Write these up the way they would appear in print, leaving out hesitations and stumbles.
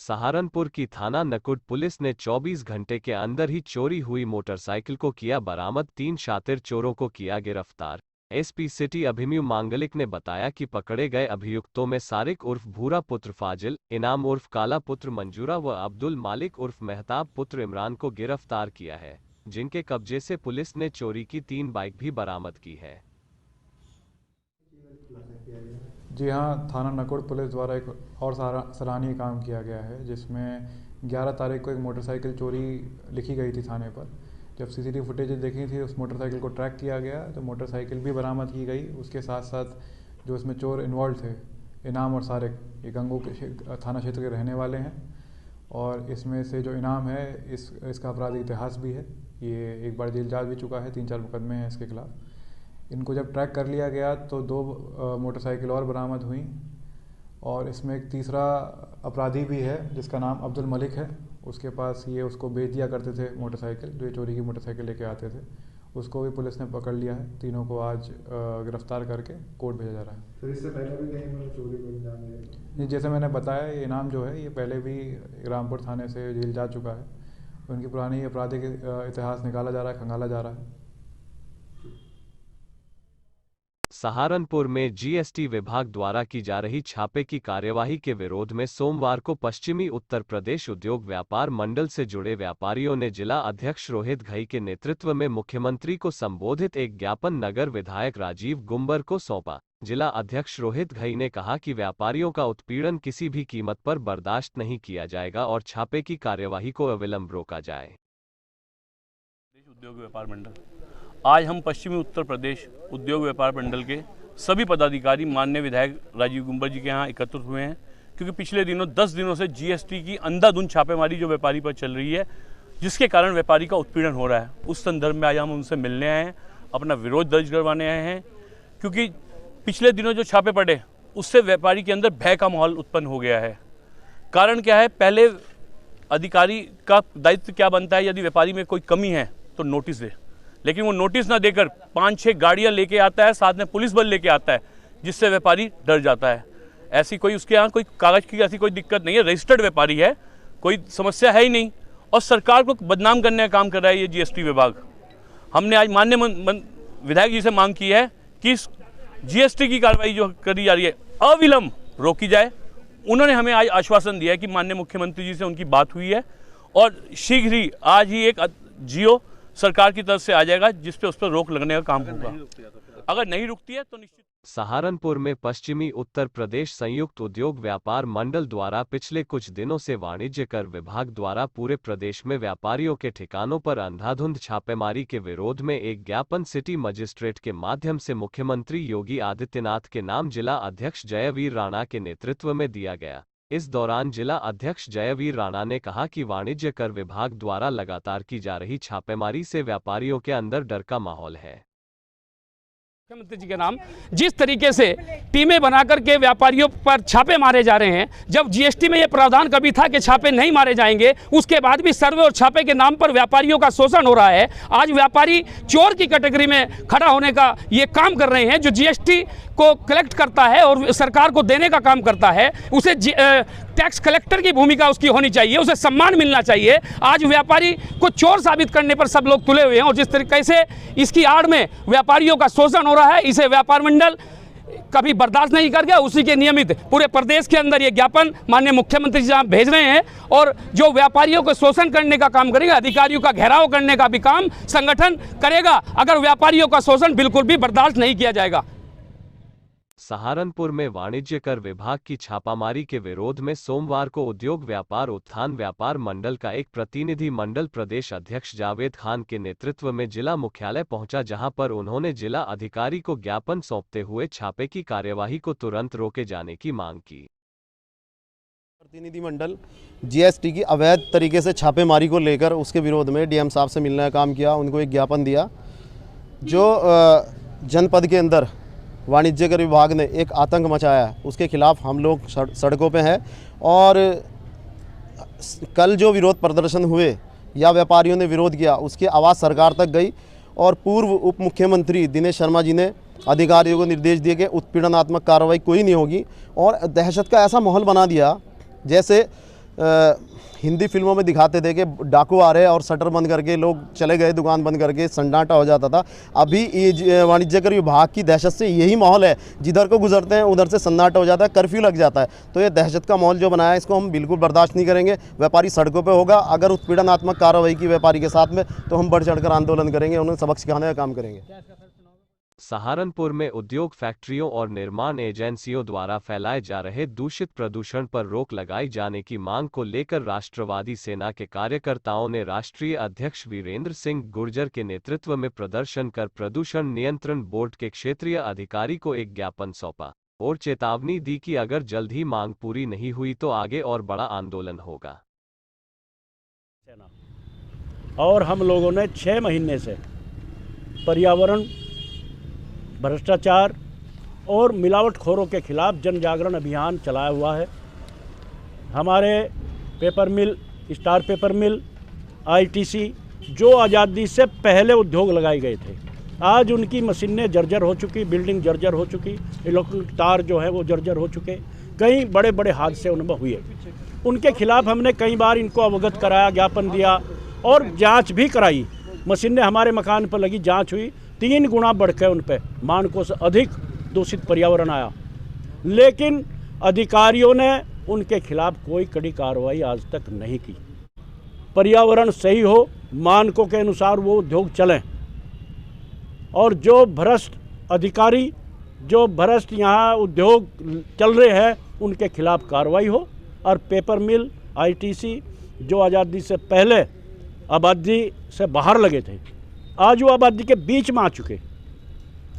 सहारनपुर की थाना नकुड पुलिस ने 24 घंटे के अंदर ही चोरी हुई मोटरसाइकिल को किया बरामद। 3 शातिर चोरों को किया गिरफ्तार। एसपी सिटी अभिमन्यु मांगलिक ने बताया कि पकड़े गए अभियुक्तों में सारिक उर्फ भूरा पुत्र फाजिल, इनाम उर्फ काला पुत्र मंजूरा व अब्दुल मालिक उर्फ मेहताब पुत्र इमरान को गिरफ्तार किया है, जिनके कब्जे से पुलिस ने चोरी की 3 बाइक भी बरामद की है। जी हाँ, थाना नकुड पुलिस द्वारा एक और सराहनीय काम किया गया है, जिसमें 11 तारीख को एक मोटरसाइकिल चोरी लिखी गई थी थाने पर। जब सीसीटीवी फुटेज देखी थी, उस मोटरसाइकिल को ट्रैक किया गया तो मोटरसाइकिल भी बरामद की गई। उसके साथ साथ जो इसमें चोर इन्वॉल्व थे, इनाम और सारिक, ये गंगो के थाना क्षेत्र के रहने वाले हैं। और इसमें से जो इनाम है इसका आपराधिक इतिहास भी है, ये एक बार जेल जा भी चुका है, 3-4 मुकदमे हैं इसके खिलाफ। इनको जब ट्रैक कर लिया गया तो 2 मोटरसाइकिल और बरामद हुई और इसमें एक तीसरा अपराधी भी है जिसका नाम अब्दुल मलिक है। उसके पास ये उसको बेच दिया करते थे मोटरसाइकिल, जो ये चोरी की मोटरसाइकिल लेके आते थे, उसको भी पुलिस ने पकड़ लिया है। तीनों को आज गिरफ्तार करके कोर्ट भेजा जा रहा है। फिर इससे पहले भी कहीं पर चोरी को अंजाम दिया? जैसे मैंने बताया, ये इनाम जो है ये पहले भी रामपुर थाने से जेल जा चुका है। उनकी पुरानी आपराधिक इतिहास निकाला जा रहा है, खंगाला जा रहा है। सहारनपुर में जीएसटी विभाग द्वारा की जा रही छापे की कार्यवाही के विरोध में सोमवार को पश्चिमी उत्तर प्रदेश उद्योग व्यापार मंडल से जुड़े व्यापारियों ने जिला अध्यक्ष रोहित घई के नेतृत्व में मुख्यमंत्री को संबोधित एक ज्ञापन नगर विधायक राजीव गुंबर को सौंपा। जिला अध्यक्ष रोहित घई ने कहा कि व्यापारियों का उत्पीड़न किसी भी कीमत पर बर्दाश्त नहीं किया जाएगा और छापे की कार्यवाही को अविलंब रोका जाए। उद्योग व्यापार मंडल आज हम पश्चिमी उत्तर प्रदेश उद्योग व्यापार मंडल के सभी पदाधिकारी माननीय विधायक राजीव गुंबर जी के यहाँ एकत्रित हुए हैं, क्योंकि पिछले दिनों 10 दिनों से जीएसटी की अंधाधुंध छापेमारी जो व्यापारी पर चल रही है, जिसके कारण व्यापारी का उत्पीड़न हो रहा है। उस संदर्भ में आज हम उनसे मिलने आए हैं, अपना विरोध दर्ज करवाने आए हैं, क्योंकि पिछले दिनों जो छापे पड़े उससे व्यापारी के अंदर भय का माहौल उत्पन्न हो गया है। कारण क्या है, पहले अधिकारी का दायित्व क्या बनता है, यदि व्यापारी में कोई कमी है तो नोटिस दे, लेकिन वो नोटिस ना देकर 5-6 गाड़ियां लेके आता है, साथ में पुलिस बल लेके आता है, जिससे व्यापारी डर जाता है। ऐसी कोई उसके यहाँ कोई कागज की ऐसी कोई दिक्कत नहीं है, रजिस्टर्ड व्यापारी है, कोई समस्या है ही नहीं, और सरकार को बदनाम करने का काम कर रहा है ये जीएसटी विभाग। हमने आज माननीय विधायक जी से मांग की है कि जीएसटी की कार्रवाई जो करी जा रही है अविलंब रोकी जाए। उन्होंने हमें आज आश्वासन दिया है कि माननीय मुख्यमंत्री जी से उनकी बात हुई है और शीघ्र ही आज ही एक जियो सरकार की तरफ से आ जाएगा, जिस पे उस पर रोक लगने का काम होगा। अगर नहीं रुकती है तो निश्चित। सहारनपुर में पश्चिमी उत्तर प्रदेश संयुक्त उद्योग व्यापार मंडल द्वारा पिछले कुछ दिनों से वाणिज्य कर विभाग द्वारा पूरे प्रदेश में व्यापारियों के ठिकानों पर अंधाधुंध छापेमारी के विरोध में एक ज्ञापन सिटी मजिस्ट्रेट के माध्यम से मुख्यमंत्री योगी आदित्यनाथ के नाम जिला अध्यक्ष जयवीर राणा के नेतृत्व में दिया गया। इस दौरान जिला अध्यक्ष जयवीर राणा ने कहा कि वाणिज्य कर विभाग द्वारा लगातार की जा रही छापेमारी से व्यापारियों के अंदर डर का माहौल है। मुख्यमंत्री जी के नाम जिस तरीके से टीमें बनाकर के व्यापारियों पर छापे मारे जा रहे हैं, जब जीएसटी में यह प्रावधान कभी था कि छापे नहीं मारे जाएंगे, उसके बाद भी सर्वे और छापे के नाम पर व्यापारियों का शोषण हो रहा है। आज व्यापारी चोर की कैटेगरी में खड़ा होने का ये काम कर रहे हैं। जो जीएसटी को कलेक्ट करता है और सरकार को देने का काम करता है, उसे टैक्स कलेक्टर की भूमिका उसकी होनी चाहिए, उसे सम्मान मिलना चाहिए। आज व्यापारी को चोर साबित करने पर सब लोग तुले हुए हैं और जिस तरीके से इसकी आड़ में व्यापारियों का शोषण हो रहा है, इसे व्यापार मंडल कभी बर्दाश्त नहीं कर गया। उसी के नियमित पूरे प्रदेश के अंदर ये ज्ञापन माननीय मुख्यमंत्री जी भेज रहे हैं और जो व्यापारियों को शोषण करने का काम करेगा, अधिकारियों का घेराव करने का भी काम संगठन करेगा, अगर व्यापारियों का शोषण बिल्कुल भी बर्दाश्त नहीं किया जाएगा। सहारनपुर में वाणिज्य कर विभाग की छापामारी के विरोध में सोमवार को उद्योग व्यापार उत्थान व्यापार मंडल का एक प्रतिनिधि मंडल प्रदेश अध्यक्ष जावेद खान के नेतृत्व में जिला मुख्यालय पहुंचा, जहां पर उन्होंने जिला अधिकारी को ज्ञापन सौंपते हुए छापे की कार्यवाही को तुरंत रोके जाने की मांग की। प्रतिनिधि मंडल जीएसटी की अवैध तरीके से छापेमारी को लेकर उसके विरोध में डीएम साहब से मिलने का काम किया, उनको एक ज्ञापन दिया। जो जनपद के अंदर वाणिज्य कर विभाग ने एक आतंक मचाया है, उसके खिलाफ हम लोग सड़कों पे हैं। और कल जो विरोध प्रदर्शन हुए या व्यापारियों ने विरोध किया, उसकी आवाज़ सरकार तक गई और पूर्व उप मुख्यमंत्री दिनेश शर्मा जी ने अधिकारियों को निर्देश दिए कि उत्पीड़नात्मक कार्रवाई कोई नहीं होगी और दहशत का ऐसा माहौल बना दिया जैसे हिंदी फिल्मों में दिखाते थे कि डाकू आ रहे हैं और शटर बंद करके लोग चले गए, दुकान बंद करके सन्नाटा हो जाता था। अभी ये वाणिज्यकर विभाग की दहशत से यही माहौल है, जिधर को गुजरते हैं उधर से सन्नाटा हो जाता है, कर्फ्यू लग जाता है। तो ये दहशत का माहौल जो बनाया है, इसको हम बिल्कुल बर्दाश्त नहीं करेंगे। व्यापारी सड़कों पर होगा, अगर उत्पीड़नात्मक कार्रवाई की व्यापारी के साथ में, तो हम बढ़ चढ़कर आंदोलन करेंगे, उन्हें सबक सिखाने का काम करेंगे। सहारनपुर में उद्योग फैक्ट्रियों और निर्माण एजेंसियों द्वारा फैलाए जा रहे दूषित प्रदूषण पर रोक लगाई जाने की मांग को लेकर राष्ट्रवादी सेना के कार्यकर्ताओं ने राष्ट्रीय अध्यक्ष वीरेंद्र सिंह गुर्जर के नेतृत्व में प्रदर्शन कर प्रदूषण नियंत्रण बोर्ड के क्षेत्रीय अधिकारी को एक ज्ञापन सौंपा और चेतावनी दी कि अगर जल्द ही मांग पूरी नहीं हुई तो आगे और बड़ा आंदोलन होगा। और हम लोगों ने 6 महीने से पर्यावरण, भ्रष्टाचार और मिलावटखोरों के खिलाफ जन जागरण अभियान चलाया हुआ है। हमारे पेपर मिल, स्टार पेपर मिल, आईटीसी जो आज़ादी से पहले उद्योग लगाए गए थे, आज उनकी मशीनें जर्जर हो चुकी, बिल्डिंग जर्जर हो चुकी, इलेक्ट्रिक तार जो है वो जर्जर हो चुके, कई बड़े बड़े हादसे उनमें हुए। उनके खिलाफ हमने कई बार इनको अवगत कराया, ज्ञापन दिया और जांच भी कराई। मशीनें हमारे मकान पर लगी, जांच हुई, 3 गुना बढ़ के उन पर मानकों से अधिक दूषित पर्यावरण आया, लेकिन अधिकारियों ने उनके खिलाफ कोई कड़ी कार्रवाई आज तक नहीं की। पर्यावरण सही हो, मानकों के अनुसार वो उद्योग चलें और जो भ्रष्ट अधिकारी, जो भ्रष्ट यहाँ उद्योग चल रहे हैं, उनके खिलाफ कार्रवाई हो। और पेपर मिल, आईटीसी जो आज़ादी से पहले आबादी से बाहर लगे थे, आज वो आबादी के बीच में आ चुके,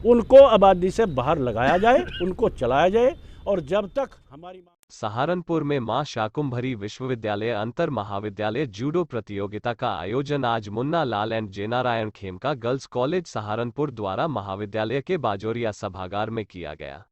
उनको आबादी से बाहर लगाया जाए, उनको चलाया जाए। और जब तक हमारी सहारनपुर में मां शाकुंभरी विश्वविद्यालय अंतर महाविद्यालय जूडो प्रतियोगिता का आयोजन आज Munna Lal and Jaynarayan Khemka girls college Saharanpur द्वारा महाविद्यालय के बाजोरिया सभागार में किया गया।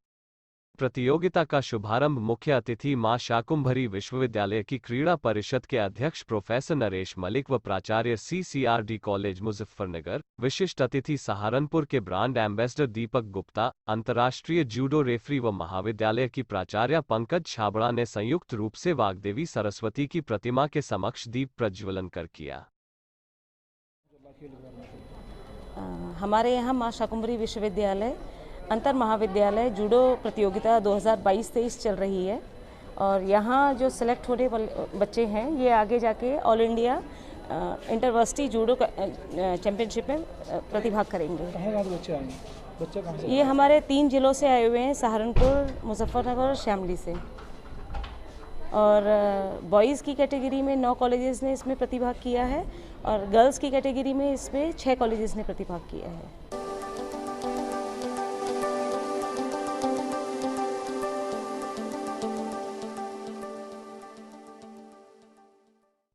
प्रतियोगिता का शुभारंभ मुख्य अतिथि मां शाकुंभरी विश्वविद्यालय की क्रीड़ा परिषद के अध्यक्ष प्रोफेसर नरेश मलिक व प्राचार्य CCRD कॉलेज मुजफ्फरनगर, विशिष्ट अतिथि सहारनपुर के ब्रांड एम्बेसडर दीपक गुप्ता, अंतर्राष्ट्रीय जूडो रेफरी व महाविद्यालय की प्राचार्य पंकज छाबड़ा ने संयुक्त रूप से वाग्देवी सरस्वती की प्रतिमा के समक्ष दीप प्रज्वलन कर किया। हमारे यहाँ मां शाकुंभरी विश्वविद्यालय अंतर महाविद्यालय जूडो प्रतियोगिता 2022-23 चल रही है और यहाँ जो सिलेक्ट होने वाले बच्चे हैं, ये आगे जाके all India interversity judo championship में प्रतिभाग करेंगे। कहाँ से बच्चे आएंगे? बच्चे कहाँ से? ये हमारे 3 जिलों से आए हुए हैं, सहारनपुर, मुजफ्फरनगर और शामली से। और बॉयज़ की कैटेगरी में 9 कॉलेजेस ने इसमें प्रतिभाग किया है और गर्ल्स की कैटेगरी में इसमें 6 कॉलेजेस ने प्रतिभाग किया है।